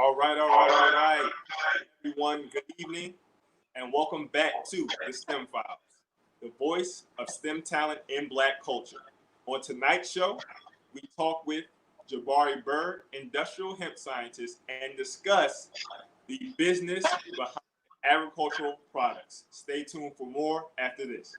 All right. Everyone, good evening, and welcome back to the STEM Files, the voice of STEM talent in Black culture. On tonight's show, we talk with Jabari Byrd, industrial hemp scientist, and discuss the business behind agricultural products. Stay tuned for more after this.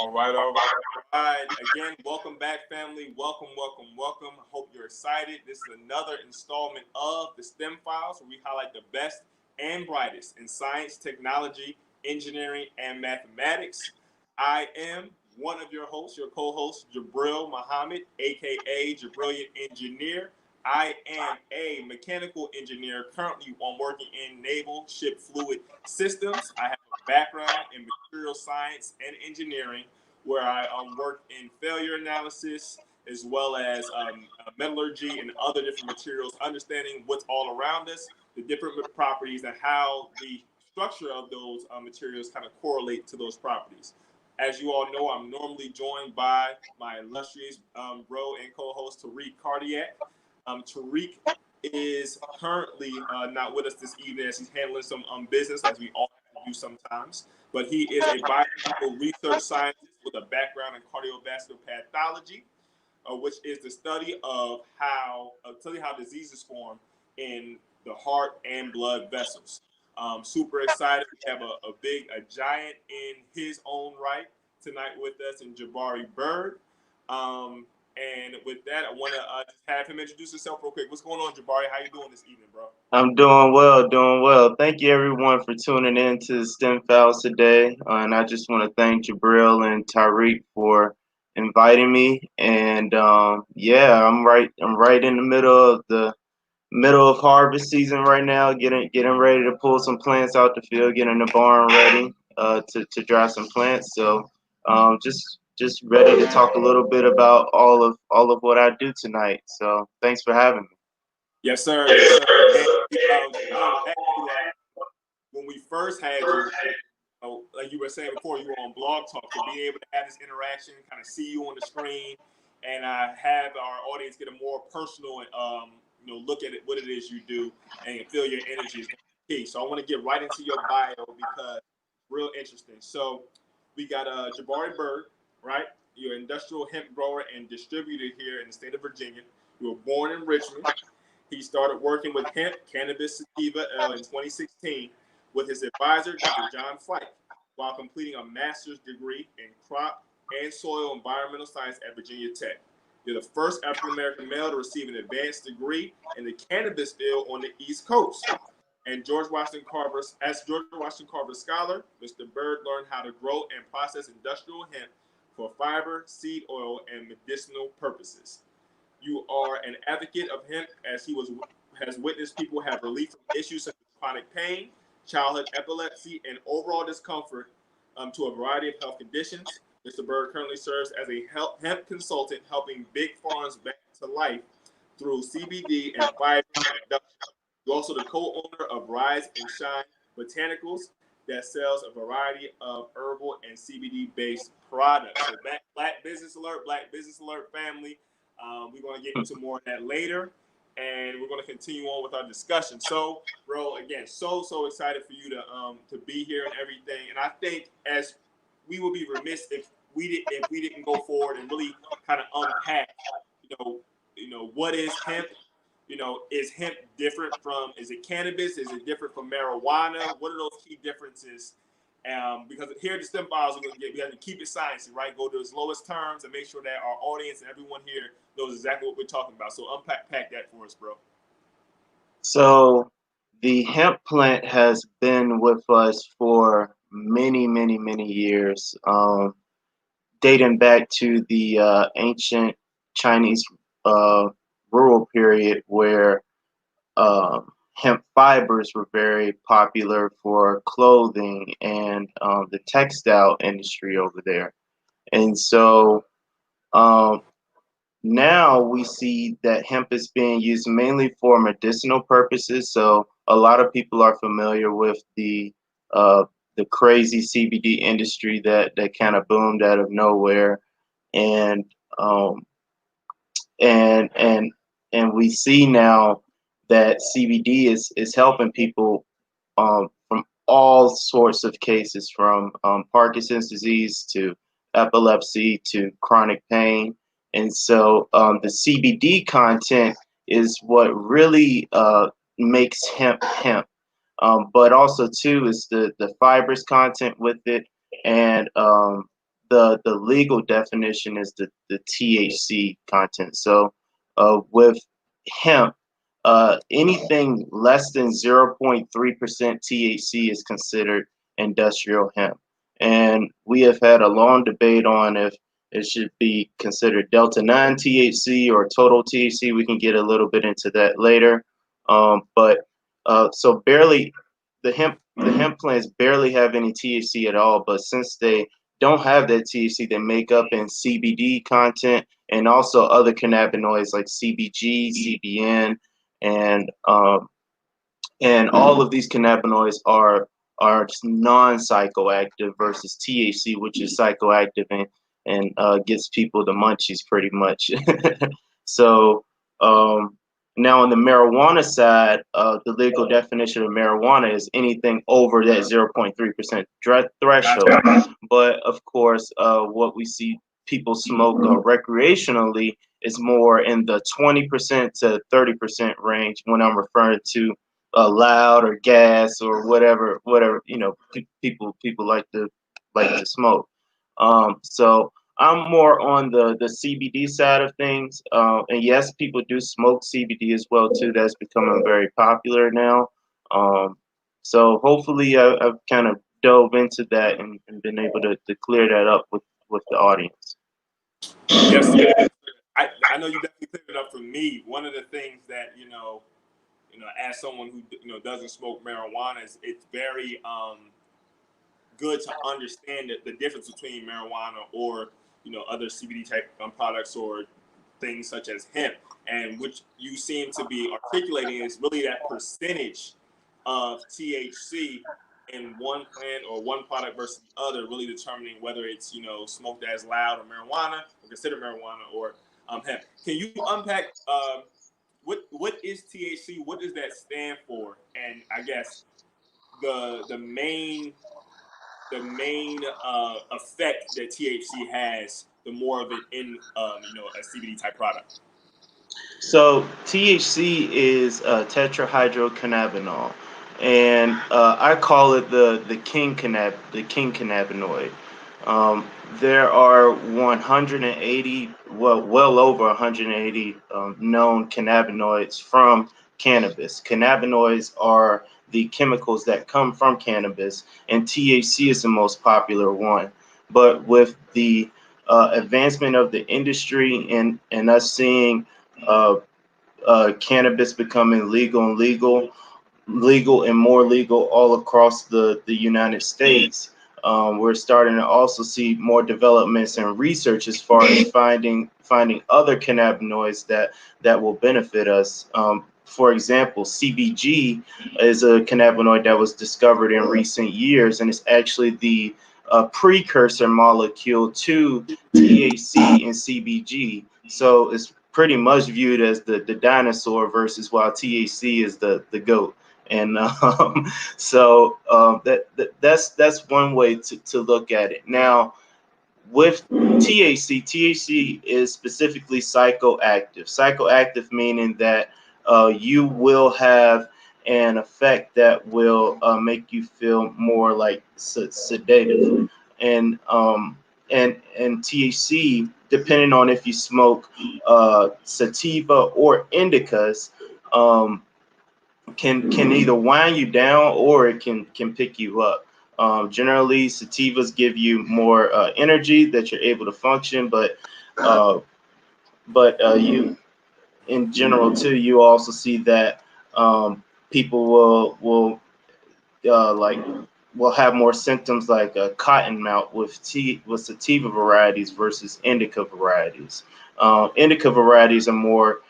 All right. Again, welcome back, family. Welcome. I hope you're excited. This is another installment of the STEM Files, where we highlight the best and brightest in science, technology, engineering, and mathematics. I am one of your hosts, your co-host, Jabril Muhammad, aka Jabrilliant Engineer. I am a mechanical engineer. Currently, I'm working in naval ship fluid systems. I have a background in material science and engineering, where I work in failure analysis as well as metallurgy and other different materials, understanding what's all around us, the different properties, and how the structure of those materials kind of correlate to those properties. As you all know, I'm normally joined by my illustrious bro and co-host Tariq Cardiac. Tariq is currently not with us this evening as he's handling some business, as we all have to do sometimes. But he is a biomedical research scientist with a background in cardiovascular pathology, which is the study how diseases form in the heart and blood vessels. Super excited. We have a giant in his own right tonight with us, in Jabari Byrd. And with that, I want to just have him introduce himself real quick. What's going on, Jabari? How you doing this evening, bro? I'm doing well. Thank you everyone for tuning in to STEM Files today. And I just want to thank Jabril and Tyreek for inviting me. And yeah, I'm right in the middle of harvest season right now, getting ready to pull some plants out the field, getting the barn ready to dry some plants. So just ready to talk a little bit about all of what I do tonight. So thanks for having me. Yes, sir. Yes, sir. And going back to when we first had you, like you were saying before, you were on Blog Talk, so being able to have this interaction, kind of see you on the screen, and have our audience get a more personal, look at it, what it is you do, and feel your energy is key. So I want to get right into your bio because it's real interesting. So we got Jabari Byrd, right? You're an industrial hemp grower and distributor here in the state of Virginia. You were born in Richmond. He started working with hemp, cannabis sativa in 2016 with his advisor, Dr. John Fike, while completing a master's degree in crop and soil environmental science at Virginia Tech. You're the first African-American male to receive an advanced degree in the cannabis field on the East Coast. And as George Washington Carver's scholar, Mr. Byrd learned how to grow and process industrial hemp for fiber, seed oil, and medicinal purposes. You are an advocate of hemp, as has witnessed people have relief from issues such as chronic pain, childhood epilepsy, and overall discomfort to a variety of health conditions. Mr. Byrd currently serves as a hemp consultant, helping big farms back to life through CBD and fiber production. You're also the co-owner of Rise and Shine Botanicals that sells a variety of herbal and CBD-based products. So Black Business Alert family. We're going to get into more of that later, and we're going to continue on with our discussion. So, bro, again, so excited for you to be here and everything. And I think as we would be remiss if we didn't go forward and really kind of unpack, what is hemp? Is hemp different from? Is it cannabis? Is it different from marijuana? What are those key differences? Because here at the STEM Files, we have to keep it sciencey, right? Go to its lowest terms and make sure that our audience and everyone here knows exactly what we're talking about. So unpack that for us, bro. So the hemp plant has been with us for many years, dating back to the ancient Chinese rural period where hemp fibers were very popular for clothing and the textile industry over there. And so um, Now we see that hemp is being used mainly for medicinal purposes. So a lot of people are familiar with uh, the crazy CBD industry that kind of boomed out of nowhere, and um, and and and we see now that CBD is helping people from all sorts of cases, from Parkinson's disease to epilepsy to chronic pain. And so the CBD content is what really makes hemp hemp. But also too is the fibrous content with it, and the legal definition is the THC content. So with hemp, anything less than 0.3% THC is considered industrial hemp. And we have had a long debate on if it should be considered Delta 9 THC or total THC. We can get a little bit into that later. But so barely the hemp plants barely have any THC at all. But since they don't have that THC, they make up in CBD content and also other cannabinoids like CBG, CBN, and all of these cannabinoids are non-psychoactive versus THC, which is psychoactive and gets people the munchies pretty much. So um, now on the marijuana side, the legal definition of marijuana is anything over that 0.3% threshold. But of course, what we see people smoke recreationally is more in the 20% to 30% range when I'm referring to loud or gas or whatever people like to smoke. So I'm more on the CBD side of things, and yes, people do smoke CBD as well too. That's becoming very popular now. Um, so hopefully I've kind of dove into that and been able to clear that up with the audience. Yes, sir. I know you definitely cleared it up for me. One of the things that as someone who doesn't smoke marijuana, it's very good to understand the difference between marijuana or other CBD type products or things such as hemp, and which you seem to be articulating is really that percentage of THC in one plant or one product versus the other, really determining whether it's smoked as loud or marijuana or considered marijuana or hemp. Can you unpack what is THC? What does that stand for? And I guess the main effect that THC has, the more of it in a CBD type product. So THC is tetrahydrocannabinol, and I call it the king cannabinoid. There are 180, well over 180 known cannabinoids from cannabis. Cannabinoids are the chemicals that come from cannabis, and THC is the most popular one. But with the advancement of the industry and us seeing uh, cannabis becoming legal and more legal all across the United States. We're starting to also see more developments and research as far as finding other cannabinoids that will benefit us. For example, CBG is a cannabinoid that was discovered in recent years, and it's actually the precursor molecule to THC and CBG. So it's pretty much viewed as the dinosaur versus while THC is the goat. And so that's one way to look at it. Now, with THC is specifically psychoactive. Psychoactive meaning that you will have an effect that will make you feel more like sedative, and THC, depending on if you smoke sativa or indicas, um, can either wind you down or it can pick you up. Generally, sativas give you more energy that you're able to function, uh, but you in general too, you also see that people will like will have more symptoms like a cottonmouth with sativa varieties versus indica varieties. Indica varieties are more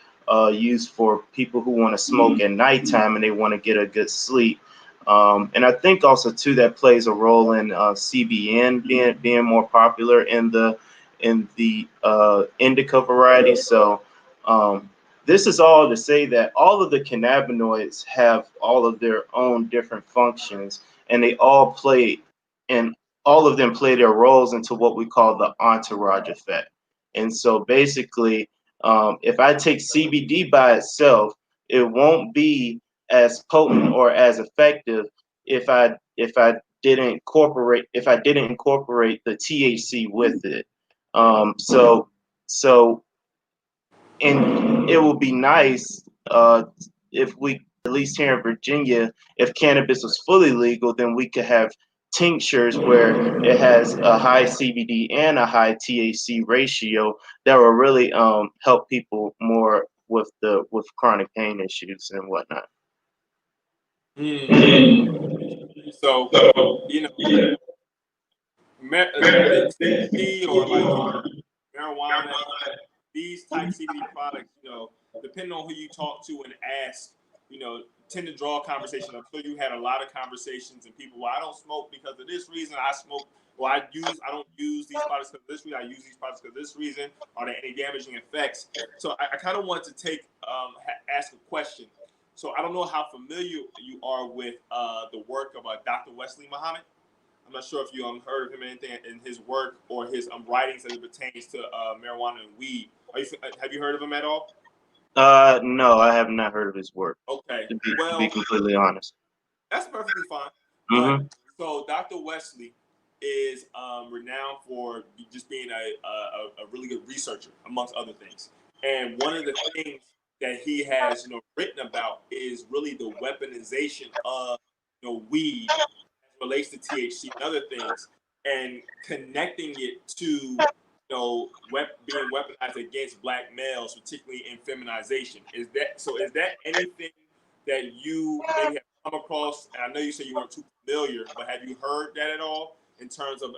used for people who want to smoke at nighttime and they want to get a good sleep. And I think also too that plays a role in CBN being more popular in the indica variety. So um, this is all to say that all of the cannabinoids have all of their own different functions, and they all play, and all of them play their roles into what we call the entourage effect. And so basically, if I take CBD by itself, it won't be as potent or as effective if I didn't incorporate the THC with it. So so and it would be nice if we, at least here in Virginia, if cannabis was fully legal, then we could have tinctures where it has a high CBD and a high THC ratio that will really help people more with chronic pain issues and whatnot. Mm. So, you know, the CBD or like marijuana, these type CBD products, depending on who you talk to and ask, tend to draw a conversation. I'm sure you had a lot of conversations and people, well, I don't smoke because of this reason. I smoke, well, I don't use these products because of this reason. I use these products because of this reason. Are there any damaging effects? So I kind of want to ask a question. So I don't know how familiar you are with the work of Dr. Wesley Muhammad. I'm not sure if you heard of him anything in his work or his writings as it pertains to marijuana and weed. Have you heard of him at all? No, I have not heard of his work, Okay. to be Well, completely honest. that's perfectly fine. But Hmm. so Dr. Wesley is renowned for just being a really good researcher, amongst other things. And one of the things that he has written about is really the weaponization of weed as it relates to THC and other things, and connecting it to being weaponized against black males, particularly in feminization. Is that so? Is that anything that you maybe have come across? And I know you said you weren't too familiar, but have you heard that at all in terms of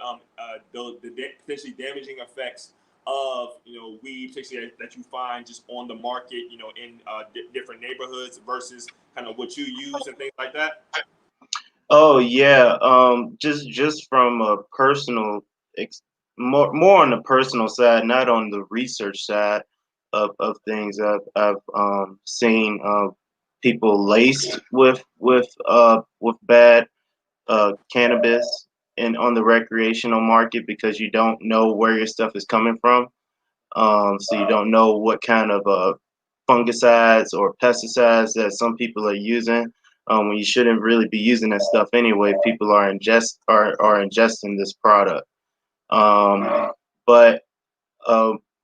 the potentially damaging effects of weed, particularly that you find just on the market, in different neighborhoods versus kind of what you use and things like that? Oh yeah, just from a personal, more on the personal side, not on the research side of things. I've seen people laced with bad cannabis and on the recreational market because you don't know where your stuff is coming from. So you don't know what kind of fungicides or pesticides that some people are using. When you shouldn't really be using that stuff anyway, people are ingesting this product. But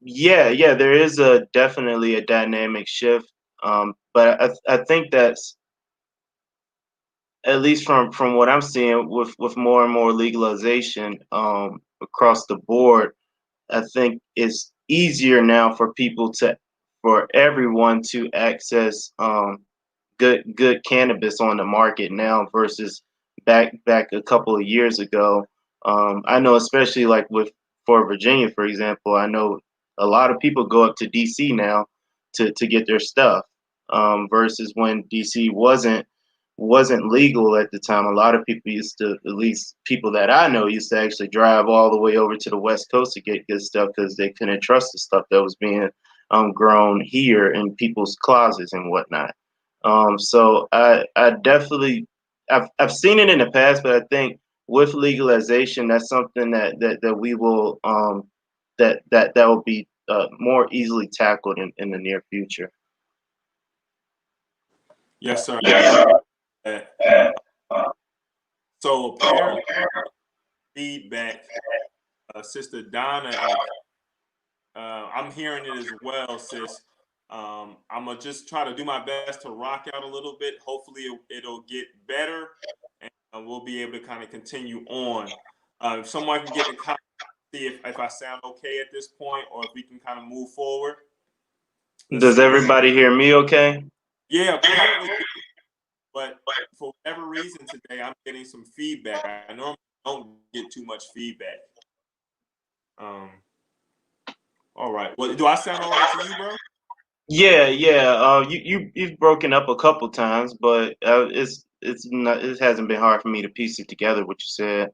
yeah, there is a definitely a dynamic shift. But I think that's, at least from what I'm seeing with more and more legalization across the board, I think it's easier now for everyone to access good cannabis on the market now versus back a couple of years ago. I know, especially like for Virginia, for example, I know a lot of people go up to DC now to get their stuff, versus when DC wasn't legal at the time. A lot of people used to, at least people that I know, used to actually drive all the way over to the West Coast to get good stuff because they couldn't trust the stuff that was being grown here in people's closets and whatnot. So I definitely, I've seen it in the past, but I think with legalization, that's something that we will that will be more easily tackled in the near future. Yes, sir. Uh, So apparently, feedback, Sister Donna, I'm hearing it as well, sis. I'm gonna just try to do my best to rock out a little bit. Hopefully, it'll get better, and we'll be able to kind of continue on. If someone can get in contact, see if I sound okay at this point, or if we can kind of move forward. Let's Does see. everybody hear me okay? Yeah, apparently but for whatever reason today, I'm getting some feedback. I normally don't get too much feedback. Um, all right. Well, do I sound all right to you, bro? Yeah, yeah. You've broken up a couple times, but it's not, it hasn't been hard for me to piece it together what you said.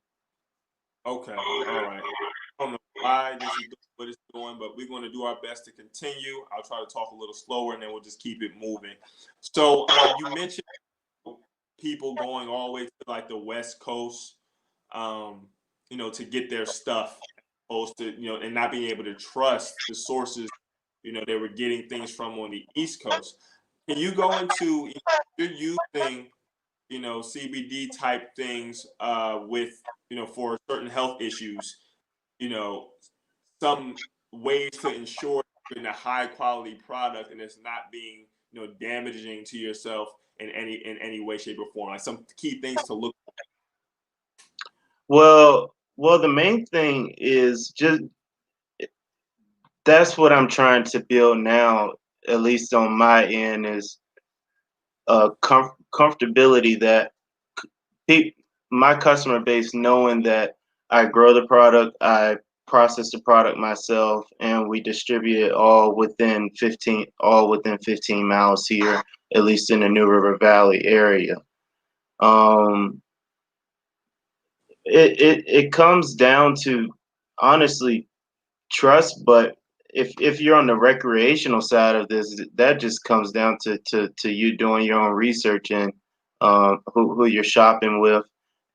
Okay. All right. I don't know why this is doing what it's doing, but we're going to do our best to continue. I'll try to talk a little slower, and then we'll just keep it moving. So, you mentioned people going all the way to like the West Coast, um, to get their stuff, opposed to and not being able to trust the sources, they were getting things from on the East Coast. Can you go into you're using CBD type things with for certain health issues, you know, some ways to ensure you're in a high quality product and it's not being damaging to yourself in any way, shape, or form. Like some key things to look. Well, the main thing is just that's what I'm trying to build now, at least on my end, is comfortability that pe- my customer base knowing that I grow the product, I process the product myself, and we distribute it all within 15 miles here, at least in the New River Valley area. Um, it comes down to honestly trust, but if you're on the recreational side of this, that just comes down to you doing your own research and who you're shopping with,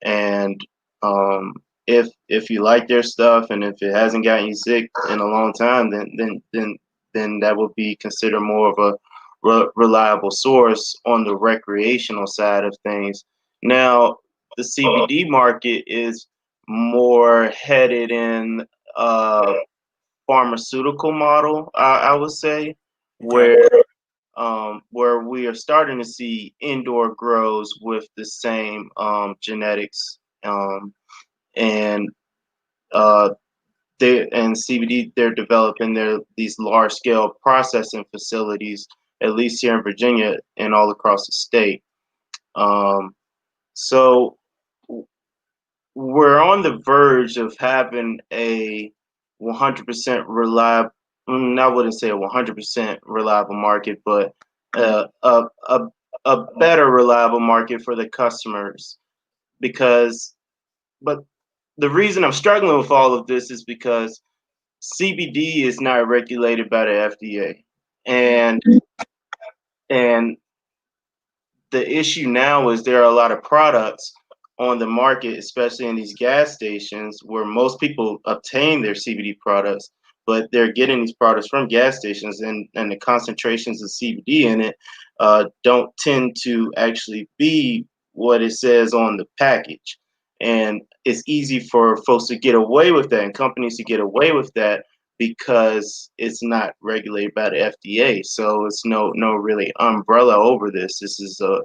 and um, if you like their stuff and if it hasn't gotten you sick in a long time, then that would be considered more of a reliable source on the recreational side of things. Now, the CBD market is more headed in uh, pharmaceutical model, I would say, Okay. where we are starting to see indoor grows with the same genetics, and uh, they and CBD, they're developing these large scale processing facilities, at least here in Virginia and all across the state. Um, so we're on the verge of having a 100% reliable, I wouldn't say a 100% reliable market, but uh, a, a, a better reliable market for the customers. Because, but the reason I'm struggling with all of this is because CBD is not regulated by the FDA. And the issue now is there are a lot of products on the market, especially in these gas stations, where most people obtain their CBD products, but they're getting these products from gas stations, and the concentrations of CBD in it don't tend to actually be what it says on the package. And it's easy for folks to get away with that and companies to get away with that because it's not regulated by the FDA. So it's no really umbrella over this. This is a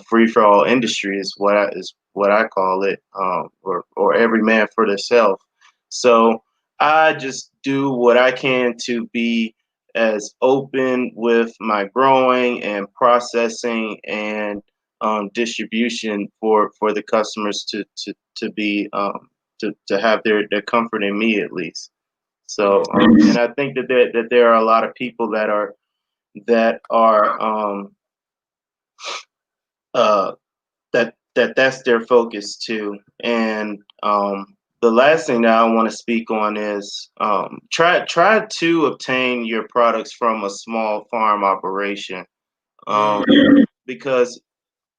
free for all industry is what I call it, or every man for themselves. So I just do what I can to be as open with my growing and processing and distribution for the customers to be to have their comfort in me at least. So, and I think that there are a lot of people that are uh, that's their focus too. And the last thing that I want to speak on is try to obtain your products from a small farm operation, um, because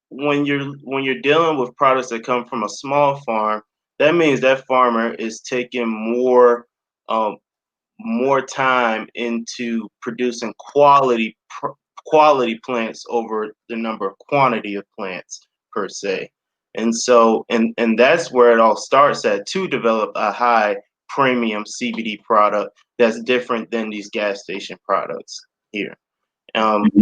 when you're dealing with products that come from a small farm, that means that farmer is taking um, more time into producing quality plants over the number of quantity of plants per se. And so and that's where it all starts at, to develop a high premium CBD product that's different than these gas station products here.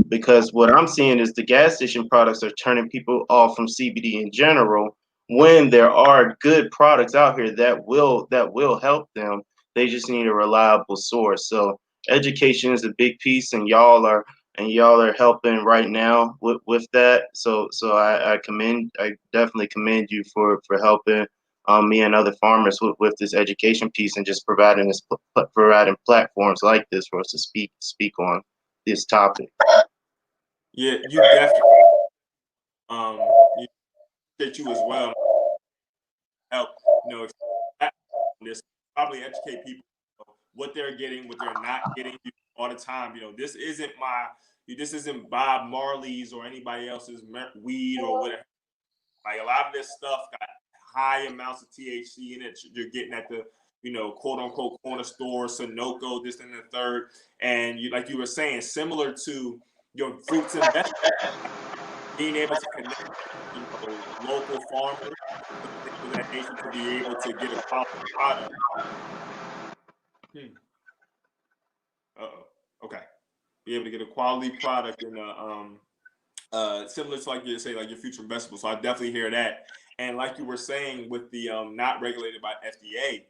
Because what I'm seeing is the gas station products are turning people off from CBD in general, when there are good products out here that will help them. They just need a reliable source. So education is a big piece, and y'all and y'all are helping right now with that. So I definitely commend you for helping me and other farmers with this education piece and just providing providing platforms like this for us to speak on this topic. Yeah, you definitely. You appreciate you as well. Help, this probably educate people what they're getting, what they're not getting all the time. This isn't Bob Marley's or anybody else's weed or whatever. Like a lot of this stuff got high amounts of THC in it. You're getting at the, quote unquote corner store, Sunoco, this and the third. And like you were saying, similar to your fruits and vegetables, being able to connect, local farmers, things of that nature to be able to get a quality product. Hmm. Uh-oh. Okay. Be able to get a quality product in similar to like you say, like your future vegetables. So I definitely hear that. And like you were saying with the not regulated by FDA,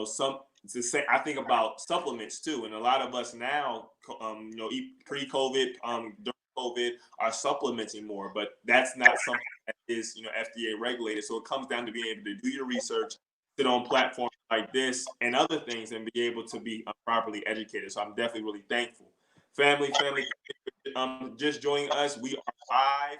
some to say I think about supplements too, and a lot of us now, pre-COVID, during COVID, are supplementing more, but that's not something that is FDA regulated. So it comes down to being able to do your research, sit on platforms like this and other things, and be able to be properly educated. So I'm definitely really thankful. Family, just joining us. We are live,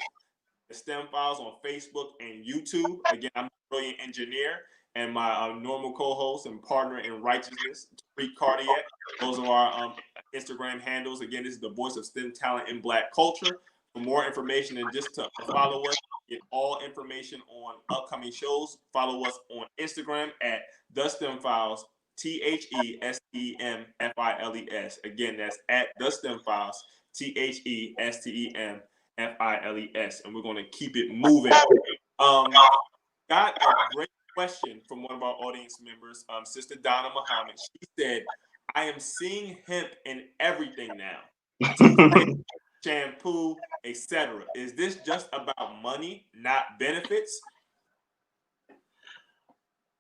the STEM Files on Facebook and YouTube. Again, I'm a brilliant engineer, and my normal co-host and partner in righteousness, Tariq Cardiac. Those are our Instagram handles. Again, this is the voice of STEM talent in Black culture. For more information and just to follow us, get all information on upcoming shows. Follow us on Instagram at the STEM Files. TheStemFiles. Again, that's at the STEM Files. TheStemFiles. And we're going to keep it moving. Got a great question from one of our audience members, Sister Donna Muhammad. She said, I am seeing hemp in everything now. Toothpaste, shampoo, etc. Is this just about money, not benefits?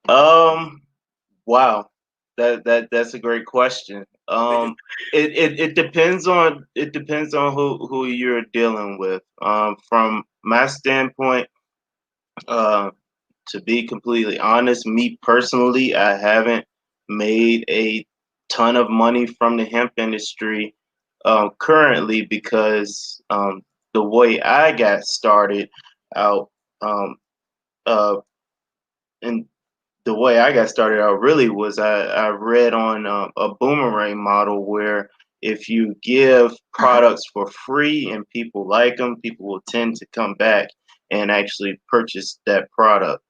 Wow, that's a great question. It depends on who you're dealing with. From my standpoint, uh, to be completely honest, me personally, I haven't made a ton of money from the hemp industry currently because the way I got started out, um, uh, and the way I got started out really was I read on a boomerang model where if you give products for free and people like them, people will tend to come back and actually purchase that product.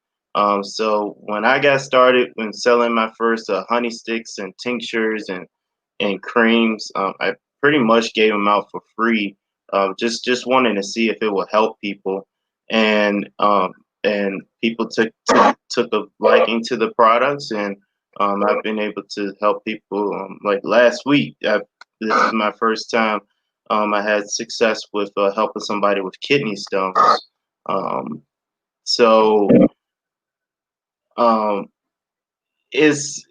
So when I got started when selling my first honey sticks and tinctures and creams, I pretty much gave them out for free, just wanting to see if it would help people, and people took a liking to the products, and I've been able to help people. Like last week, this is my first time I had success with helping somebody with kidney stones. Um, so um, is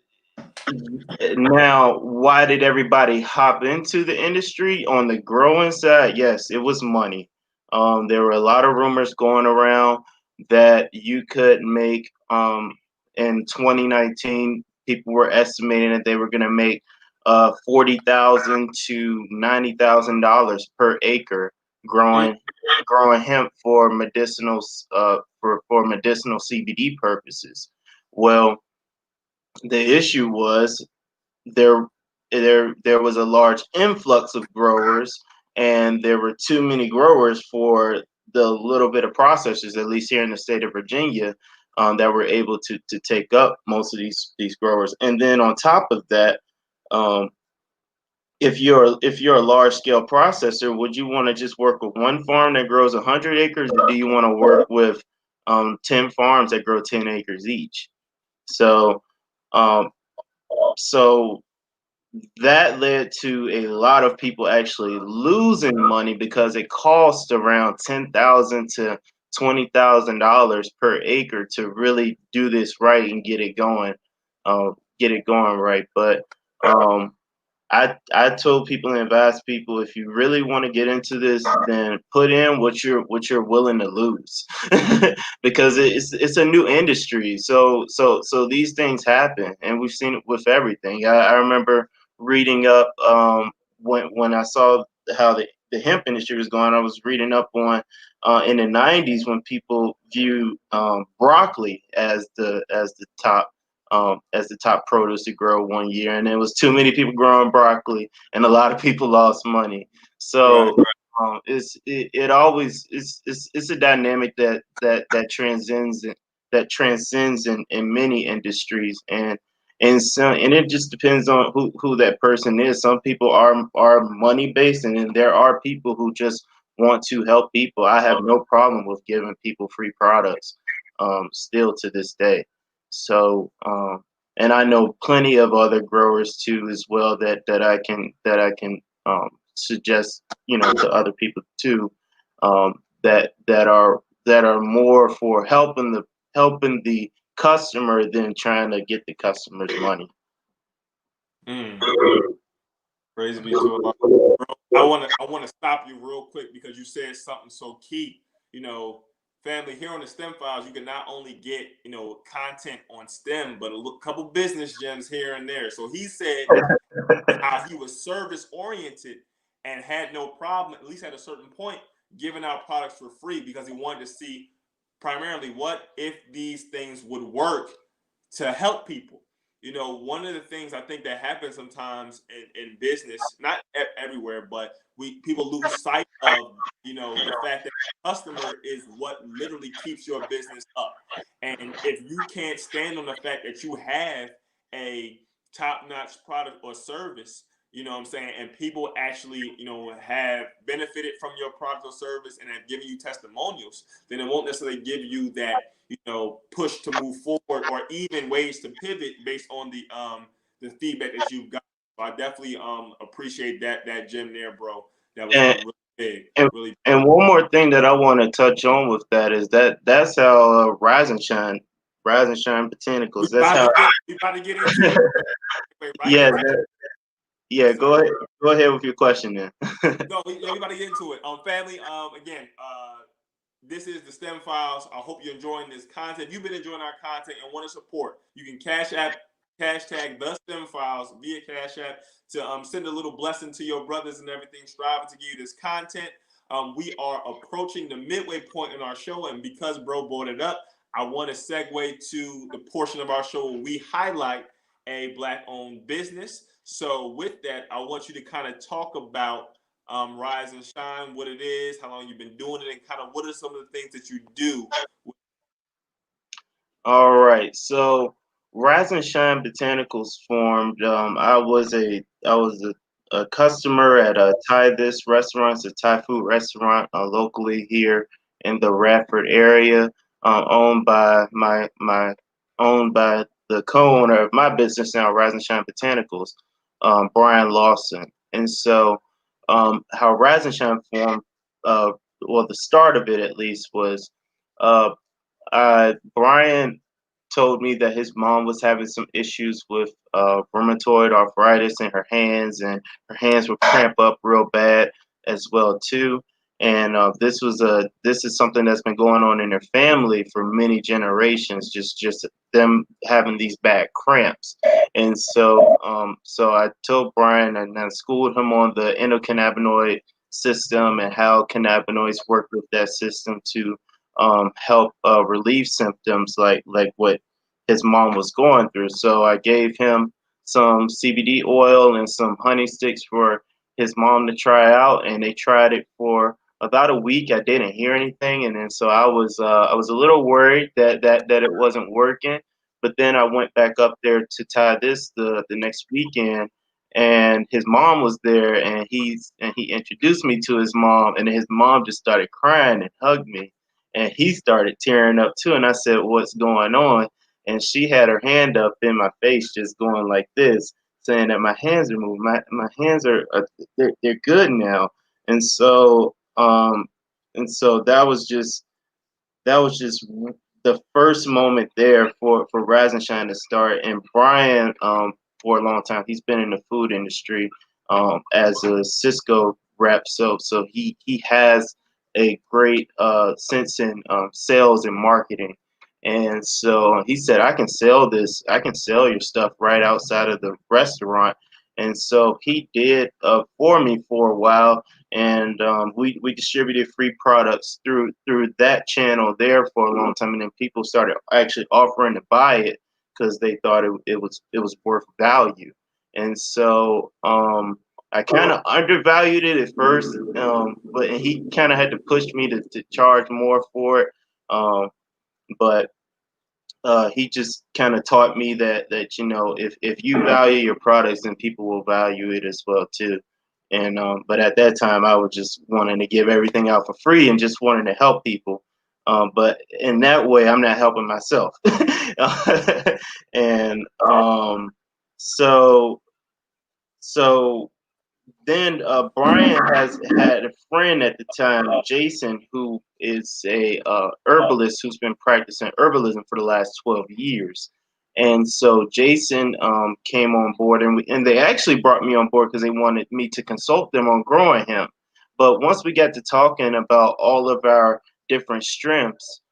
Now, why did everybody hop into the industry? On the growing side, yes, it was money. There were a lot of rumors going around that you could make in 2019. People were estimating that they were going to make $40,000 to $90,000 per acre growing hemp for medicinal CBD purposes. Well, the issue was there there was a large influx of growers, and there were too many growers for the little bit of processors, at least here in the state of Virginia, that were able to take up most of these growers. And then on top of that, um, if you're a large scale processor, would you want to just work with one farm that grows 100 acres, or do you want to work with 10 farms that grow 10 acres each? So um, so that led to a lot of people actually losing money because it costs around $10,000 to $20,000 per acre to really do this right and get it going right. But um, I told people and advise people, if you really want to get into this, then put in what you're willing to lose, because it's a new industry. So these things happen, and we've seen it with everything. I remember reading up, when I saw how the hemp industry was going. I was reading up on, in the '90s, when people view, broccoli as the top produce to grow one year, and there was too many people growing broccoli, and a lot of people lost money. Right. So, it always it's a dynamic that transcends in many industries, and it just depends on who that person is. Some people are money based, and then there are people who just want to help people. I have no problem with giving people free products, still to this day. So, and I know plenty of other growers too as well, that I can suggest, to other people too, that are more for helping the customer than trying to get the customer's money. Mm. Praise be to Allah. Bro, I wanna stop you real quick because you said something so key. You know, family, here on the STEM files, you can not only get, content on STEM, but a couple business gems here and there. So he said how he was service oriented and had no problem, at least at a certain point, giving out products for free because he wanted to see primarily what if these things would work to help people. One of the things I think that happens sometimes in business, not everywhere, but we people lose sight of, the fact that the customer is what literally keeps your business up. And if you can't stand on the fact that you have a top-notch product or service, what I'm saying, and people actually, have benefited from your product or service and have given you testimonials, then it won't necessarily give you that, push to move forward or even ways to pivot based on the feedback that you've got. So I definitely appreciate that gem there, bro. That was And really big, and really. and one more thing that I want to touch on with that is that's how, Rise and Shine Botanicals. That's how. We about to get into it. Wait, right Yeah, into it. yeah. Yes, sir. Go ahead with your question then. No, we about to get into it. Family. Again, this is the STEM Files. I hope you're enjoying this content. If you've been enjoying our content and want to support, you can hashtag the STEM Files via Cash App to send a little blessing to your brothers and everything, striving to give you this content. We are approaching the midway point in our show, and because bro brought it up, I want to segue to the portion of our show where we highlight a black-owned business. So with that, I want you to kind of talk about Rise and Shine, what it is, how long you've been doing it, and kind of what are some of the things that you do. All right. So Rise and Shine Botanicals formed. I was a customer at a Thai This restaurant. It's a Thai food restaurant, locally here in the Radford area, owned by the co-owner of my business now, Rise and Shine Botanicals, Brian Lawson. And so, how Rise and Shine formed, uh, well, the start of it at least was. Uh, Brian told me that his mom was having some issues with, rheumatoid arthritis in her hands, and her hands would cramp up real bad as well too. And, this is something that's been going on in their family for many generations. Just them having these bad cramps. And so I told Brian, and I schooled him on the endocannabinoid system and how cannabinoids work with that system to, help, relieve symptoms like what his mom was going through. So I gave him some CBD oil and some honey sticks for his mom to try out, and they tried it for about a week. I didn't hear anything, and then so I was a little worried that it wasn't working. But then I went back up there to tie this the next weekend, and his mom was there, and he introduced me to his mom, and his mom just started crying and hugged me, and he started tearing up too. And I said, "What's going on?" And she had her hand up in my face, just going like this, saying that my hands are moving. My hands are they're good now. And so, that was just the first moment there for Rise and Shine to start. And Brian, for a long time. He's been in the food industry as a Cisco rep, so he has a great sense in sales and marketing. And so he said, I can sell this, I can sell your stuff right outside of the restaurant. And so he did for me for a while, and we distributed free products through that channel there for a long time, and then people started actually offering to buy it because they thought it was worth value. And so I kind of undervalued it at first, but he kind of had to push me to charge more for it. But he just kind of taught me that if you value your products, then people will value it as well too. And but at that time, I was just wanting to give everything out for free and just wanting to help people. But in that way, I'm not helping myself. And so so then Brian has had a friend at the time, Jason, who is a herbalist who's been practicing herbalism for the last 12 years. And so Jason came on board, and they actually brought me on board because they wanted me to consult them on growing hemp. But once we got to talking about all of our different strengths,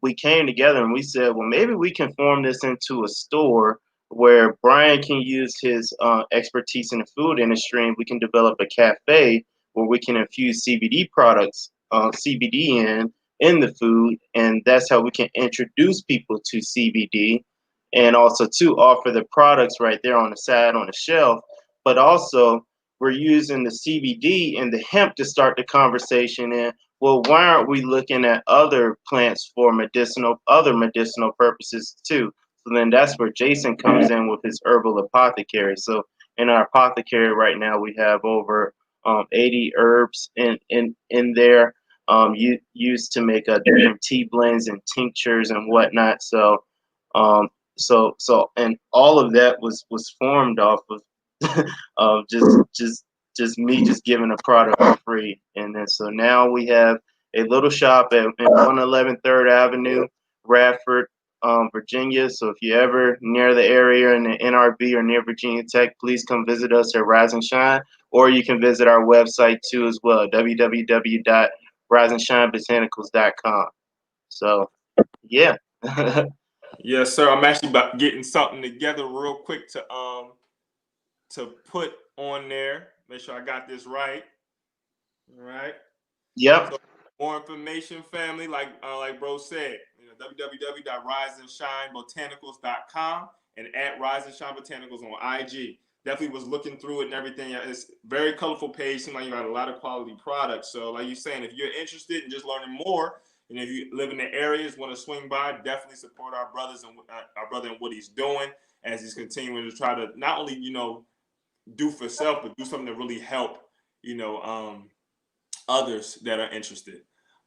we came together and we said, well, maybe we can form this into a store where Brian can use his expertise in the food industry, and we can develop a cafe where we can infuse CBD products, CBD in the food, and that's how we can introduce people to CBD, and also to offer the products right there on the side on the shelf. But also, we're using the CBD and the hemp to start the conversation. And well, why aren't we looking at other plants for other medicinal purposes too? So then that's where Jason comes in with his herbal apothecary. So in our apothecary right now, we have over 80 herbs in there, used to make different tea blends and tinctures and whatnot. Um, and all of that was formed off of of just me just giving a product for free. And then so now we have a little shop at 111 3rd Avenue, Radford, Virginia. So if you're ever near the area in the NRB or near Virginia Tech, please come visit us at Rise and Shine, or you can visit our website too as well, www.riseandshinebotanicals.com. So yeah. Yes, sir. I'm actually about getting something together real quick to put on there. Make sure I got this right. All right. Yep. So more information, family, like bro said, www.riseandshinebotanicals.com and at Rise and Shine Botanicals on IG. Definitely was looking through it and everything. It's a very colorful page. Seems like you got a lot of quality products. So like you're saying, if you're interested in just learning more, and if you live in the areas, want to swing by, definitely support our brothers and our brother and what he's doing as he's continuing to try to not only do for self, but do something to really help you know others that are interested.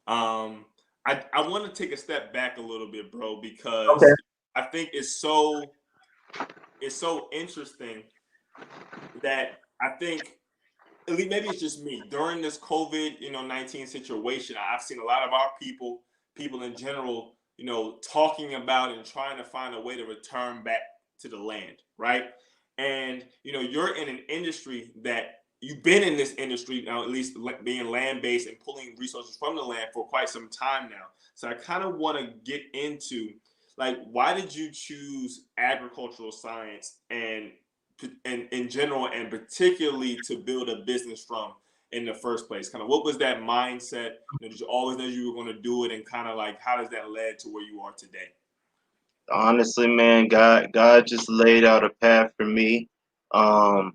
Um, I want to take a step back a little bit, bro, Okay. because I think it's so interesting that I think at least maybe it's just me during this COVID 19 situation. I've seen a lot of our people in general, talking about and trying to find a way to return back to the land, right? And you're in an industry that you've been in this industry now, at least being land based and pulling resources from the land for quite some time now. So I kind of want to get into like why did you choose agricultural science and in general and particularly to build a business from in the first place? Kind of what was that mindset? Did you always know you were going to do it, and kind of like how does that lead to where you are today? Honestly, man, God just laid out a path for me. Um,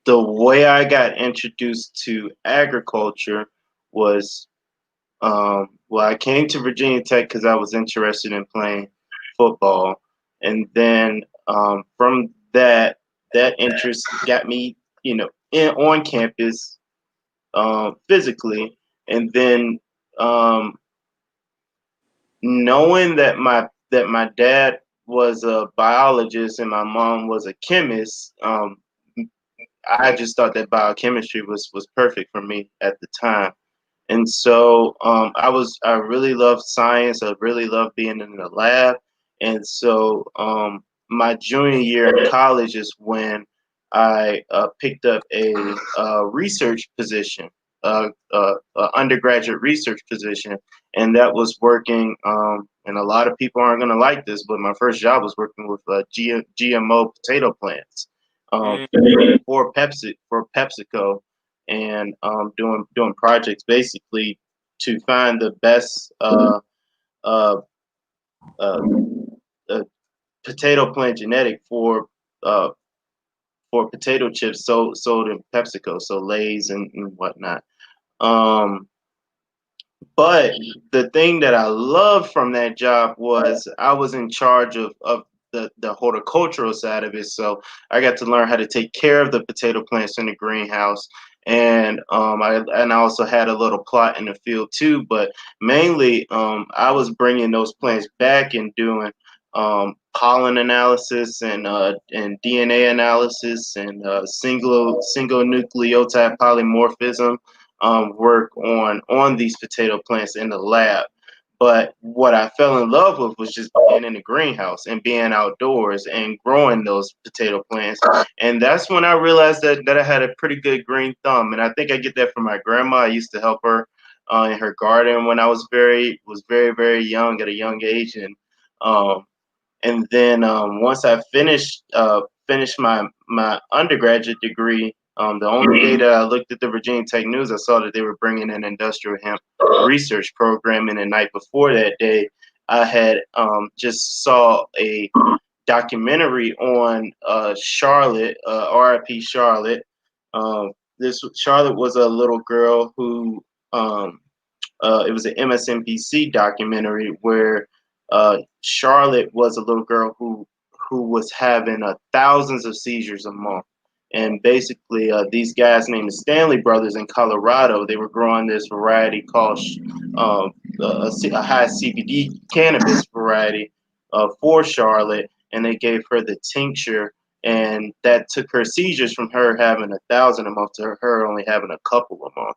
the way I got introduced to agriculture was, well, I came to Virginia Tech because I was interested in playing football, and then from that interest got me, on campus physically, and then um, knowing that my dad was a biologist and my mom was a chemist, I just thought that biochemistry was perfect for me at the time. And so I really loved science. I really loved being in the lab. And so my junior year in college is when I picked up a research position, undergraduate research position, and that was working. And a lot of people aren't going to like this, but my first job was working with GMO potato plants um, Mm. for PepsiCo, and doing projects basically to find the best uh, uh, uh, potato plant genetic uh, for potato chips sold in PepsiCo, so Lay's and whatnot. Um, but the thing that I loved from that job was I was in charge of the horticultural side of it. So I got to learn how to take care of the potato plants in the greenhouse. And I also had a little plot in the field too, but mainly I was bringing those plants back and doing pollen analysis and DNA analysis and single nucleotide polymorphism work on these potato plants in the lab. But what I fell in love with was just being in the greenhouse and being outdoors and growing those potato plants. And that's when I realized that I had a pretty good green thumb. And I think I get that from my grandma. I used to help her in her garden when I was very young at a young age. Um, and then once I finished my undergraduate degree, the only day that I looked at the Virginia Tech News, I saw that they were bringing an industrial hemp research program. And the night before that day, I had just saw a documentary on Charlotte, RIP Charlotte. This Charlotte was a little girl who it was an MSNBC documentary where Charlotte was a little girl who was having thousands of seizures a month. And basically, these guys named the Stanley Brothers in Colorado, they were growing this variety called a high CBD cannabis variety for Charlotte, and they gave her the tincture, and that took her seizures from her having 1,000 a month to her only having a couple a month.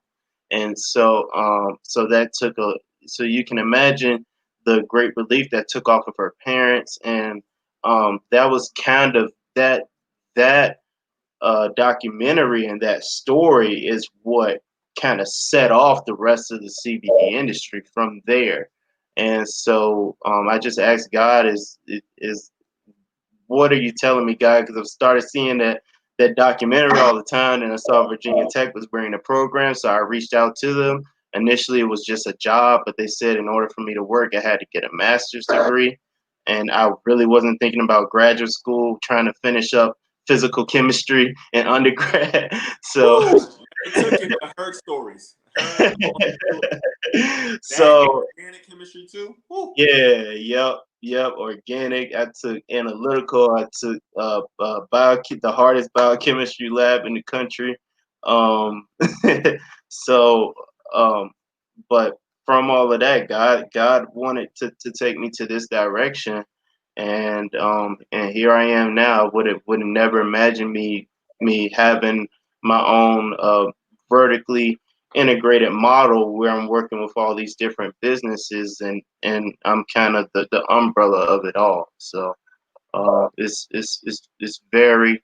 And so that took a so you can imagine the great relief that took off of her parents. And that was kind of that documentary, and that story is what kind of set off the rest of the CBD industry from there. And so I just asked God, is what are you telling me, God? Because I've started seeing that documentary all the time, and I saw Virginia Tech was bringing a program, so I reached out to them. Initially, it was just a job, but they said in order for me to work, I had to get a master's degree, and I really wasn't thinking about graduate school, trying to finish up physical chemistry in undergrad. So, Woo! It took you to Herc stories. Herc, that and so organic chemistry too. Woo! yeah, yep. Organic. I took analytical. I took the hardest biochemistry lab in the country. Um, so, um, but from all of that, God wanted to take me to this direction, and here I am now. Would have never imagined me having my own vertically integrated model where I'm working with all these different businesses, and I'm kind of the umbrella of it all. So it's very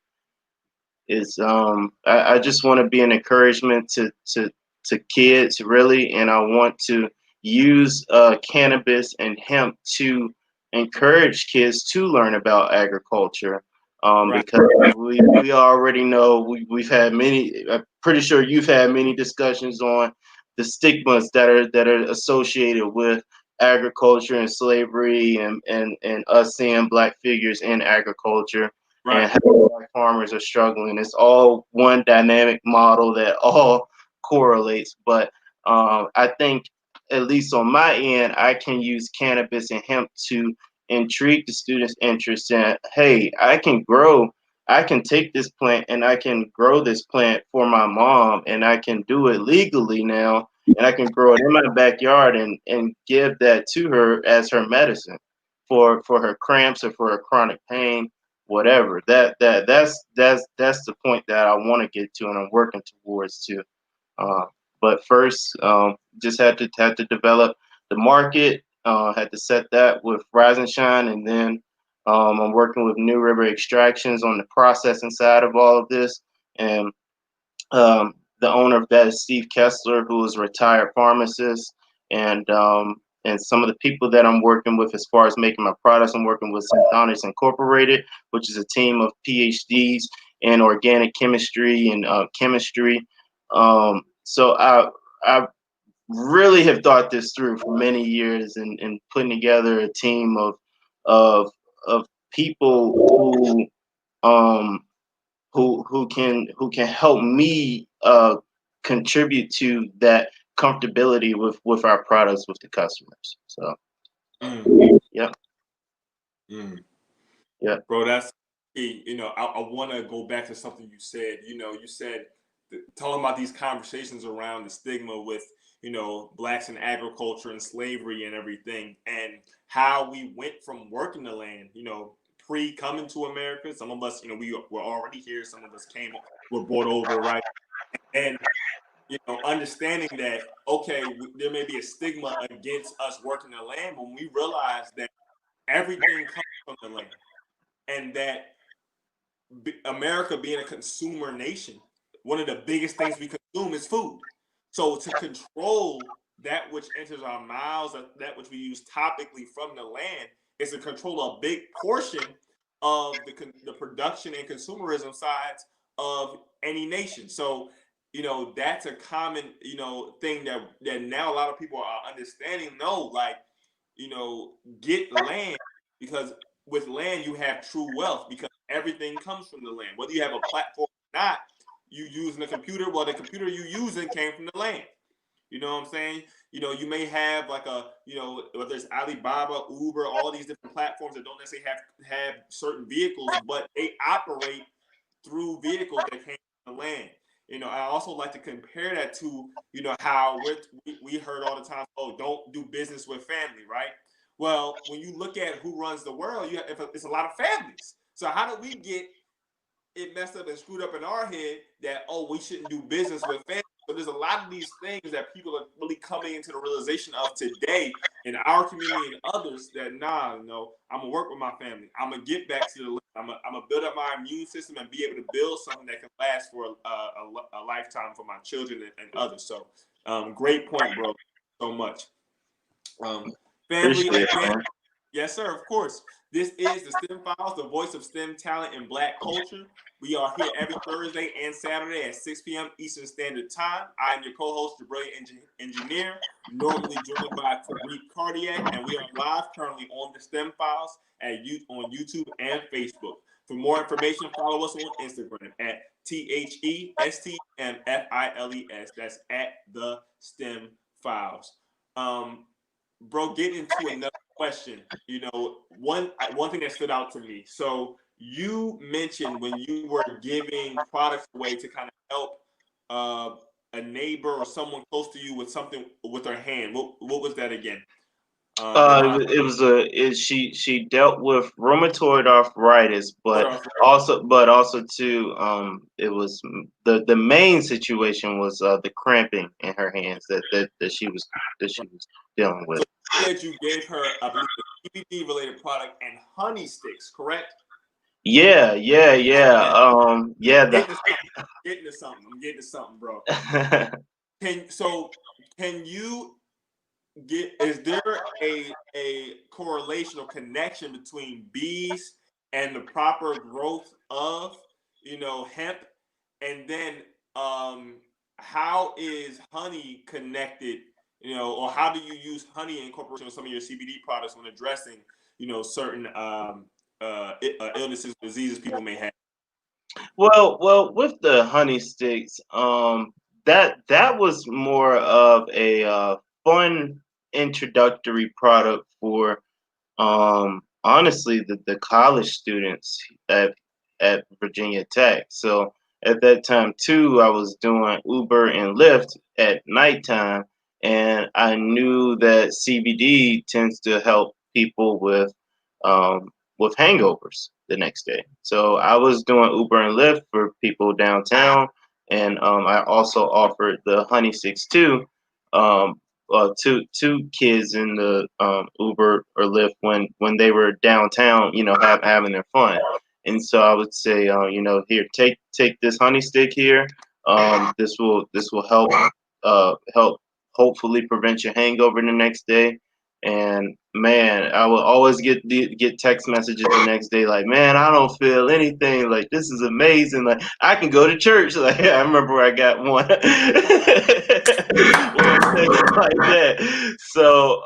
is I just want to be an encouragement to kids really, and I want to use cannabis and hemp to encourage kids to learn about agriculture, Right. because we already know we've had many, I'm pretty sure you've had many discussions on the stigmas that are associated with agriculture and slavery, and us seeing black figures in agriculture, and Right. how black farmers are struggling. It's all one dynamic model that all correlates. But I think, at least on my end, I can use cannabis and hemp to intrigue the students' interest in, hey, I can take this plant and I can grow this plant for my mom, and I can do it legally now, and I can grow it in my backyard and give that to her as her medicine for her cramps or for her chronic pain, whatever. That's the point that I want to get to, and I'm working towards too. But first, just had to develop the market. Had to set that with Rise and Shine, and then I'm working with New River Extractions on the processing side of all of this, and um, the owner of that is Steve Kessler, who is a retired pharmacist, and some of the people that I'm working with as far as making my products, I'm working with Synthonics Incorporated, which is a team of PhDs in organic chemistry and chemistry. So I really have thought this through for many years and putting together a team of of people um who can help me contribute to that comfortability with our products with the customers. So Mm, yeah, mm. yeah. Bro, that's key. I want to go back to something you said. You said talking about these conversations around the stigma with blacks in agriculture and slavery and everything, and how we went from working the land. Pre coming to America. Some of us, we were already here. Some of us were brought over, right? And understanding that okay, there may be a stigma against us working the land when we realize that everything comes from the land, and that America being a consumer nation, one of the biggest things we consume is food. So to control that which enters our mouths, that which we use topically from the land, is to control a big portion of the production and consumerism sides of any nation. So that's a common thing that now a lot of people are understanding. No, like get land, because with land you have true wealth, because everything comes from the land. Whether you have a platform or not, you using a computer, well, the computer you using came from the land. You know what I'm saying? You may have like whether it's Alibaba, Uber, all these different platforms that don't necessarily have certain vehicles, but they operate through vehicles that came from the land. I also like to compare that to, how we heard all the time, oh, don't do business with family, right? Well, when you look at who runs the world, it's a lot of families. So how do we get it messed up and screwed up in our head that, oh, we shouldn't do business with family? So there's a lot of these things that people are really coming into the realization of today in our community and others, that no, I'm gonna work with my family. I'm gonna get back to the land. I'm gonna build up my immune system and be able to build something that can last for a lifetime for my children and others. So great point, bro. So much. Um, Family, Appreciate it, again, man. yes, sir, of course. This is the STEM Files, the voice of STEM talent and Black culture. We are here every Thursday and Saturday at 6 p.m. Eastern Standard Time. I am your co-host, Jabari Engineer, normally joined by Tariq Cardiac, and we are live currently on the STEM Files on YouTube and Facebook. For more information, follow us on Instagram at THESTMFILES. That's at the STEM Files. Um, Bro, get into another question. One thing that stood out to me. So you mentioned when you were giving products away to kind of help a neighbor or someone close to you with something with their hand. What was that again? Remind It was she dealt with rheumatoid arthritis, me. but also too it was the main situation was the cramping in her hands that she was dealing So with. you said you gave her, I believe, a CBD related product and honey sticks, correct? Yeah, yeah, yeah. Okay. Yeah, Getting to something. Getting to something. I'm getting to something, bro. the Can you is there a correlation or connection between bees and the proper growth of hemp, and then um how is honey connected, or how do you use honey in corporation with some of your CBD products when addressing certain illnesses, diseases people may have? well, with the honey sticks, that was more of a fun introductory product for honestly the college students at Virginia Tech. So at that time too, I was doing Uber and Lyft at nighttime, and I knew that CBD tends to help people um, with hangovers the next day. So I was doing Uber and Lyft for people downtown, and I also offered the Honey Six too. Um, two kids in the Uber or Lyft when they were downtown, having their fun. And so I would say, here, take this honey stick here. This will help hopefully prevent your hangover the next day. And man, I will always get text messages the next day like, man, I don't feel anything. Like, this is amazing. Like, I can go to church. Like, I remember I got one, one text like that. So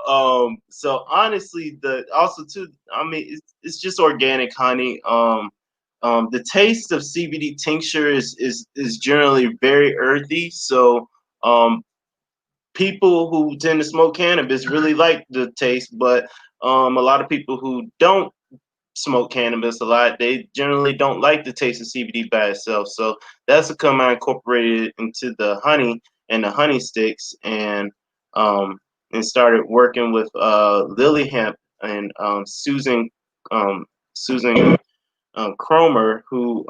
honestly, the also too, I mean, it's just organic honey. The taste of CBD tincture is generally very earthy. So um, people who tend to smoke cannabis really like the taste, but a lot of people who don't smoke cannabis a lot, they generally don't like the taste of CBD by itself. So that's a come I incorporated into the honey and the honey sticks, um, and started working with Lily Hemp and Susan Cromer, who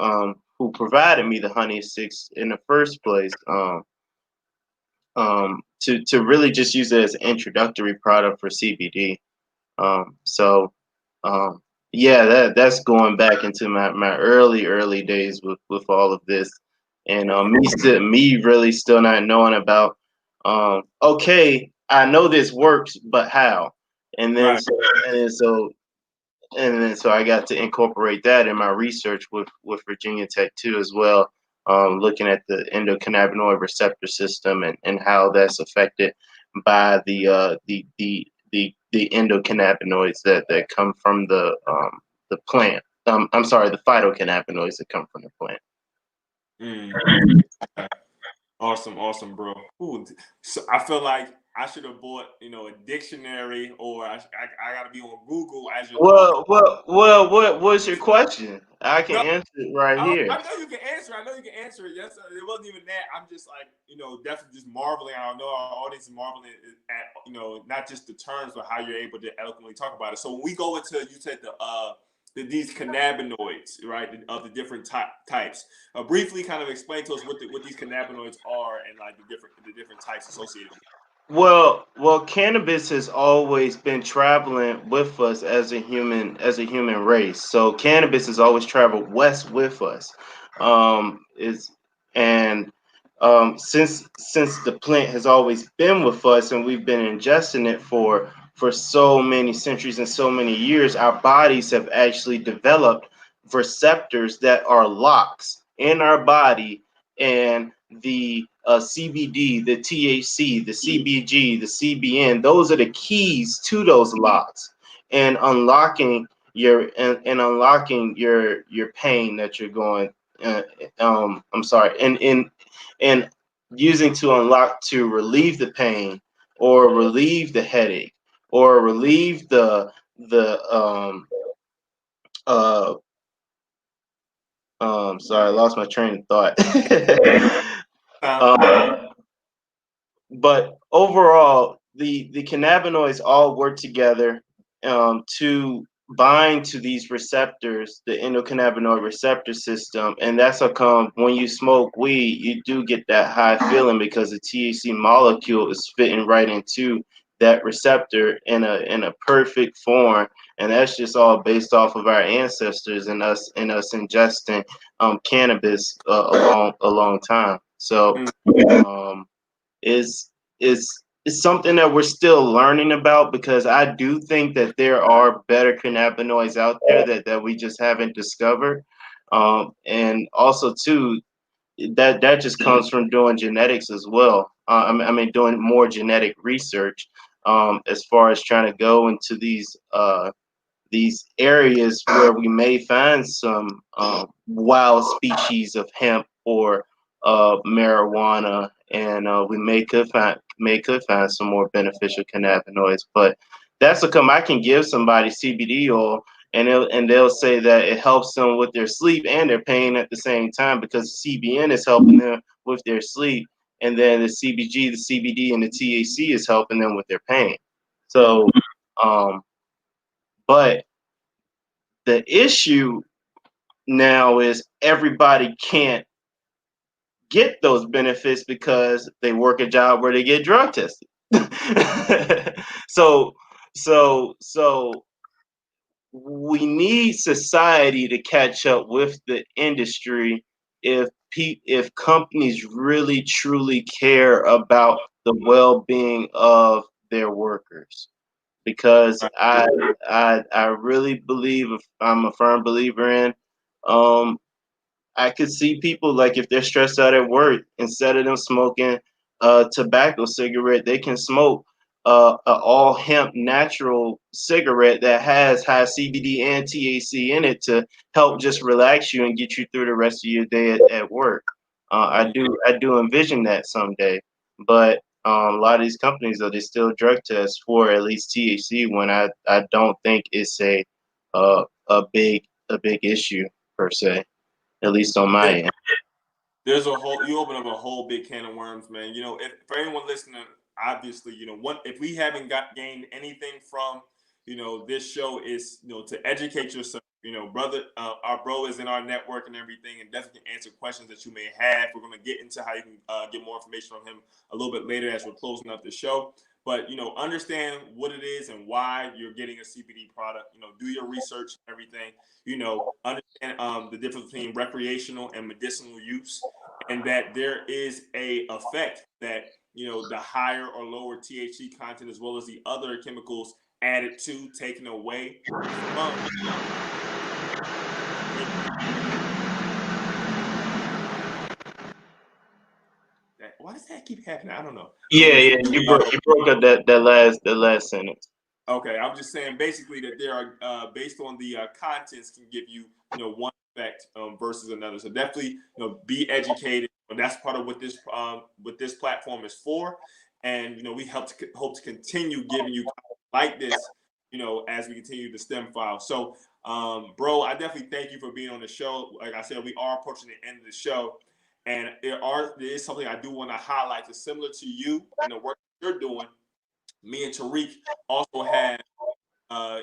provided me the honey sticks in the first place. To really just use it as an introductory product for CBD. So yeah, that's going back into my early days with all of this, and me really still not knowing about. Okay, I know this works, but how? And then Right. so and then so and then so I got to incorporate that in my research with Virginia Tech too as well, looking at the endocannabinoid receptor system and how that's affected by the endocannabinoids that come from the plant. I'm sorry, the phytocannabinoids that come from the plant. Mm. Awesome, awesome, bro. Ooh, so I feel like I should have bought, a dictionary, or I got to be on Google as you're talking. What was your question? I can No, answer it right here. I know you can answer. I know you can answer it. Yes, it wasn't even that. I'm just like, definitely just marveling. I know our audience is marveling at, not just the terms, but how you're able to eloquently talk about it. So when we go into, you said these cannabinoids, right, of the different types. Briefly, kind of explain to us what these cannabinoids are and like the different types associated with Well, cannabis has always been traveling with us as a human race. So cannabis has always traveled west with us. Is and since the plant has always been with us and we've been ingesting it for so many centuries and so many years, our bodies have actually developed receptors that are locks in our body, and the CBD, the THC, the CBG, the CBN, those are the keys to those locks, and unlocking your pain that you're going. Uh, I'm sorry, and using to unlock to relieve the pain or relieve the headache or relieve the uh sorry, I lost my train of thought. it. um, but overall, the cannabinoids all work together to bind to these receptors, the endocannabinoid receptor system, and that's how come when you smoke weed, you do get that high feeling because the THC molecule is fitting right into that receptor in a perfect form, and that's just all based off of our ancestors and us ingesting cannabis a long time. So. Um, is is something that we're still learning about, because I do think that there are better cannabinoids out there that we just haven't discovered. And also too, that just comes from doing genetics as well. I mean doing more genetic research, as far as trying to go into these areas where we may find some wild species of hemp or marijuana, and we could find some more beneficial cannabinoids. But that's a come I can give somebody CBD oil, and they'll say that it helps them with their sleep and their pain at the same time, because CBN is helping them with their sleep, and then the CBG, the CBD, and the THC is helping them with their pain. Mm. So, um, but the issue now is everybody can't get those benefits because they work a job where they get drug tested. so so we need society to catch up with the industry if if companies really truly care about the well-being of their workers, because Right. I really believe, I'm a firm believer in, um I could see people, like, if they're stressed out at work, instead of them smoking a tobacco cigarette, they can smoke a all hemp natural cigarette that has high CBD and THC in it to help just relax you and get you through the rest of your day at work. Right. I do envision that someday, but a lot of these companies, though, they still drug test for at least THC when I don't think it's a big issue per se, at least on my end. There's a whole, you open up a whole big can of worms, man. If for anyone listening, obviously, what if we haven't got gained anything from this show is to educate yourself. Brother, our bro is in our network and everything, and definitely can answer questions that you may have. We're going to get into how you can get more information on him a little bit later as we're closing up the show. But understand what it is and why you're getting a CBD product. Do your research and everything. Understand the difference between recreational and medicinal use, and that there is a effect that the higher or lower THC content, as well as the other chemicals added to, taken away from. Why does that keep happening? I don't know. Yeah, Anyways, yeah, you broke up that last sentence. okay, I'm just saying basically that there are based on the contents can give you one effect versus another. So definitely be educated. And that's part of what this platform is for. And we hope to continue giving you content like this as we continue the STEM file. So bro, I definitely thank you for being on the show. Like I said, we are approaching the end of the show, and there is something I do want to highlight that's similar to you and the work you're doing. Me and Tariq also have uh,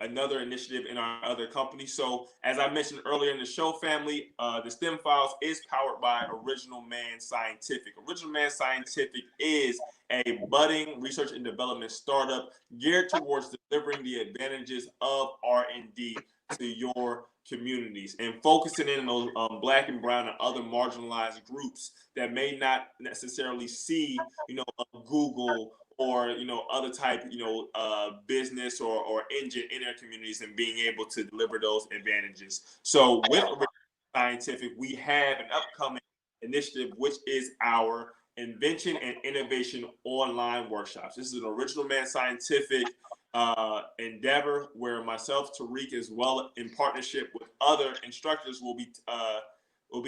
another initiative in our other company. So as I mentioned earlier in the show, family, the STEM Files is powered by Original Man Scientific. Original Man Scientific is a budding research and development startup geared towards delivering the advantages of R&D to your communities and focusing in on those Black and brown and other marginalized groups that may not necessarily see a Google or other type business or engine in their communities, and being able to deliver those advantages. So with Original Scientific, we have an upcoming initiative, which is our invention and innovation online workshops. This is an Original Man Scientific endeavor where myself, Tariq, as well in partnership with other instructors, will be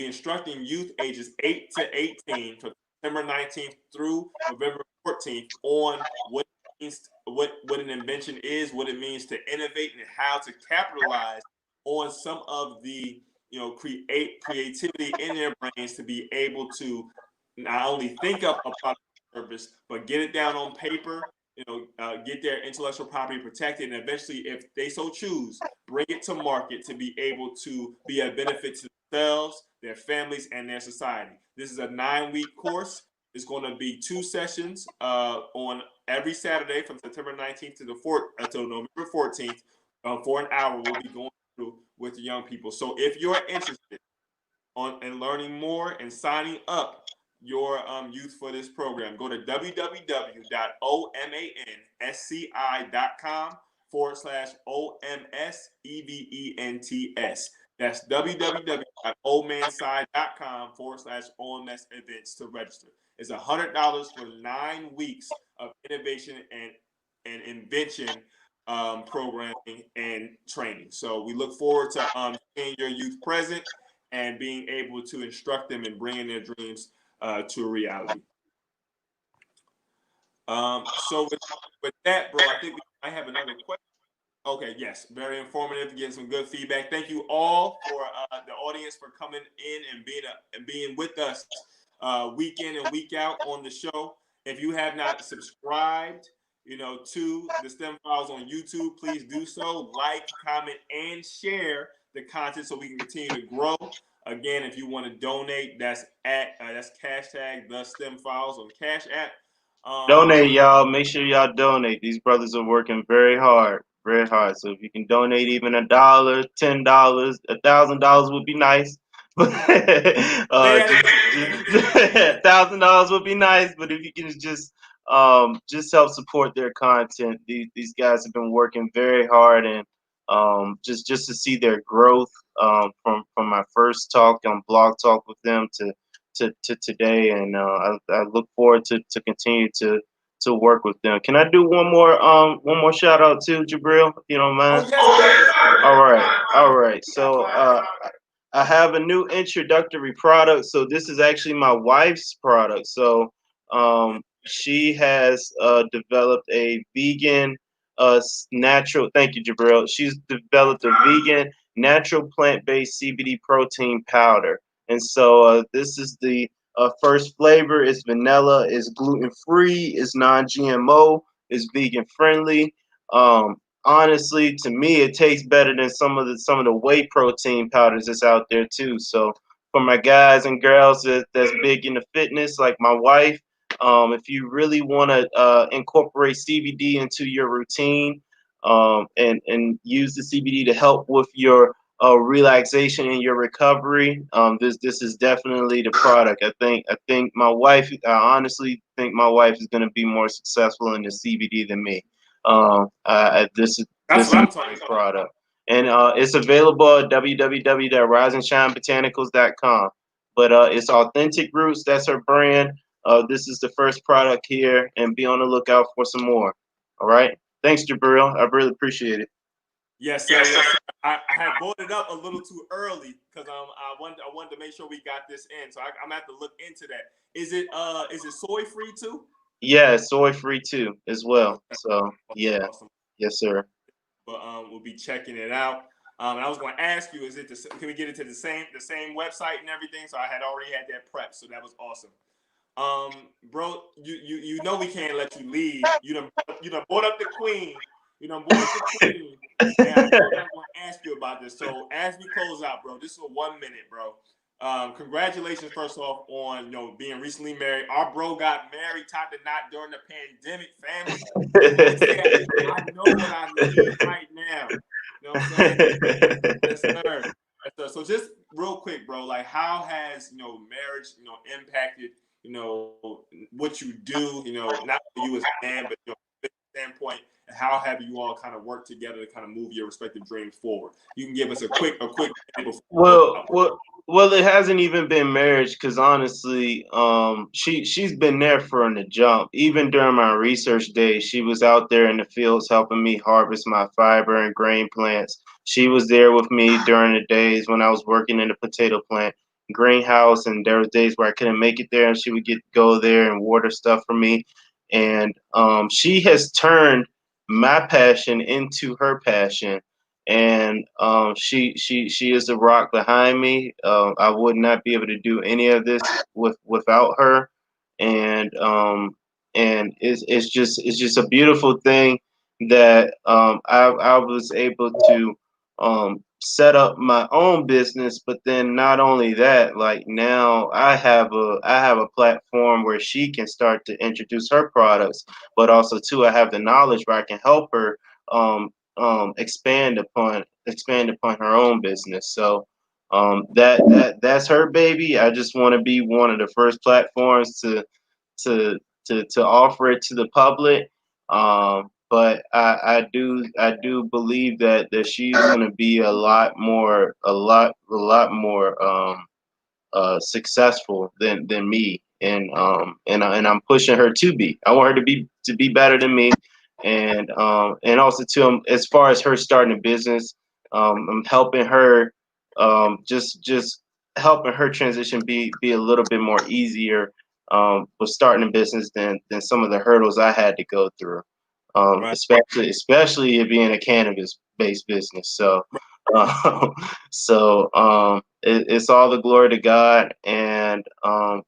instructing youth ages 8 to 18 from September 19th through November 14th on what an invention is, what it means to innovate, and how to capitalize on some of the creativity in their brains to be able to not only think up a product service, but get it down on paper, get their intellectual property protected, and eventually, if they so choose, bring it to market to be able to be a benefit to themselves, their families, and their society. This is a 9-week course. It's going to be 2 sessions on every Saturday from September 19th to until November 14th for an hour. We'll be going through with the young people. So if you're interested in learning more and signing up your youth for this program, go to www.omansci.com/OMSEVENTS. That's www.omansci.com/OMS events to register. It's $100 for 9 weeks of innovation and invention programming and training. So we look forward to seeing your youth present and being able to instruct them in bringing their dreams to a reality. So with that, bro, I think we might have another question. Okay, yes, very informative, getting some good feedback. Thank you all for the audience for coming in and being with us week in and week out on the show. If you have not subscribed, to the STEM Files on YouTube, please do so. Like, comment, and share the content so we can continue to grow. Again, if you want to donate, that's hashtag the STEM Files on Cash App. Donate, y'all. Make sure y'all donate. These brothers are working very hard, very hard. So if you can donate even $1, $10, $1,000 would be nice. But Say that again. $1,000 would be nice. But if you can just help support their content, these guys have been working very hard, and just to see their growth from my first talk on Blog Talk with them to today, and I look forward to continue to work with them. Can I do one more shout out to Jabril, if you don't Oh mind? yes, please. All right. So I have a new introductory product. So this is actually my wife's product. So she has developed a vegan natural. Thank you, Jabril. She's developed a vegan natural plant-based CBD protein powder. And so this is the first flavor. It's vanilla. It's gluten free. It's non-GMO. It's vegan friendly. Honestly, to me, it tastes better than some of the whey protein powders that's out there too. So for my guys and girls that's big into fitness, like my wife, if you really want to incorporate CBD into your routine, and use the CBD to help with your relaxation and your recovery, this is definitely the product. I think my wife. I honestly think my wife is going to be more successful in the CBD than me. This is That's this what is I'm a talking great about. product, and it's available at www.risingshine.botanicals.com. But it's Authentic Roots. That's her brand. This is the first product here, and be on the lookout for some more. All right. Thanks, Jabril. I really appreciate it. Yes, sir. Yes, sir. I had brought it up a little too early because I wanted to make sure we got this in. So I'm gonna have to look into that. Is it soy free too? Yeah, soy free too as well. Okay. So Awesome, yeah, awesome. yes, sir. But we'll be checking it out. And I was going to ask you, can we get it to the same website and everything? So I had already had that prep, so that was awesome. Bro, you know we can't let you leave. You done brought up the queen. You done brought up the queen. And I told you I was going to ask you about this. So as we close out, bro, this is a 1 minute, bro. Congratulations first off on being recently married. Our bro got married top to knot during the pandemic. Family, he said, "I know what I need right now." You know what I'm saying? Yes, sir. Yes, sir. So just real quick, bro, like how has marriage impacted what you do, not for you as a man, but standpoint, and how have you all kind of worked together to kind of move your respective dreams forward? You can give us a quick before we close Well, out. well, well, it hasn't even been marriage because honestly, she's been there from the jump. Even during my research days, she was out there in the fields helping me harvest my fiber and grain plants. She was there with me during the days when I was working in the potato plant greenhouse, and there was days where I couldn't make it there, and she would get go there and water stuff for me. And she has turned my passion into her passion, and she is the rock behind me. I would not be able to do any of this without her, and it's just a beautiful thing that I was able to set up my own business. But then not only that, like now I have a platform where she can start to introduce her products, but also too I have the knowledge where I can help her expand upon her own business. So that's her baby. I just want to be one of the first platforms to to offer it to the public. But I do believe that she's going to be a lot more successful than me, and I'm pushing her to be. I want her to be better than me, and also too, as far as her starting a business, I'm helping her, just helping her transition be a little bit more easier with starting a business than some of the hurdles I had to go through, Right. especially it being a cannabis based business. So. Um, it's all the glory to God, and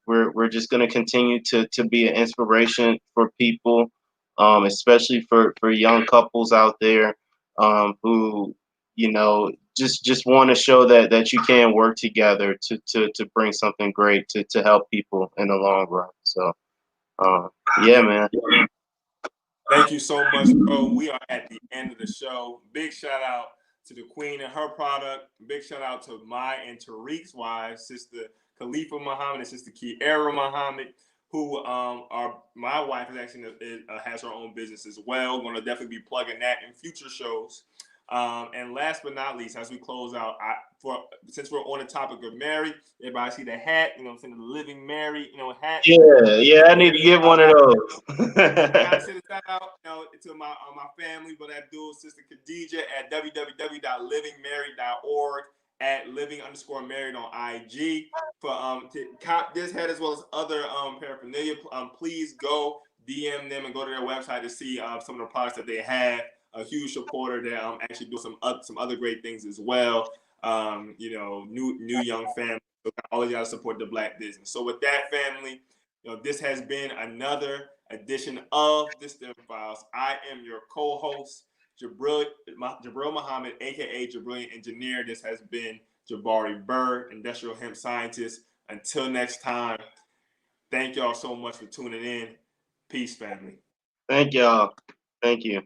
we're just going to continue to be an inspiration for people, especially for young couples out there, who just want to show that you can work together to bring something great to help people in the long run. So Yeah, man. Thank you so much, bro. We are at the end of the show. Big shout out to the queen and her product. Big shout out to my and Tariq's wives, Sister Khalifa Muhammad and Sister Kiara Muhammad, who are my wife is actually has her own business as well. Going to definitely be plugging that in future shows. And last but not least, as we close out, since we're on the topic of Mary, everybody see the hat, you know what I'm saying, the Living Mary, hat. Yeah, I need to get one of those. I gotta send a shout out, to my family, but Abdul, Sister Khadija at www.livingmary.org, at living_married on IG. For to cop this hat as well as other paraphernalia, please go DM them and go to their website to see some of the products that they have. A huge supporter that actually do some other great things as well. New young family. So all of y'all support the Black business. So with that, family, this has been another edition of the STEM Files. I am your co-host, Jabril Muhammad, aka Jabrilliant Engineer. This has been Jabari Byrd, industrial hemp scientist. Until next time, thank y'all so much for tuning in. Peace, family. Thank y'all. Thank you.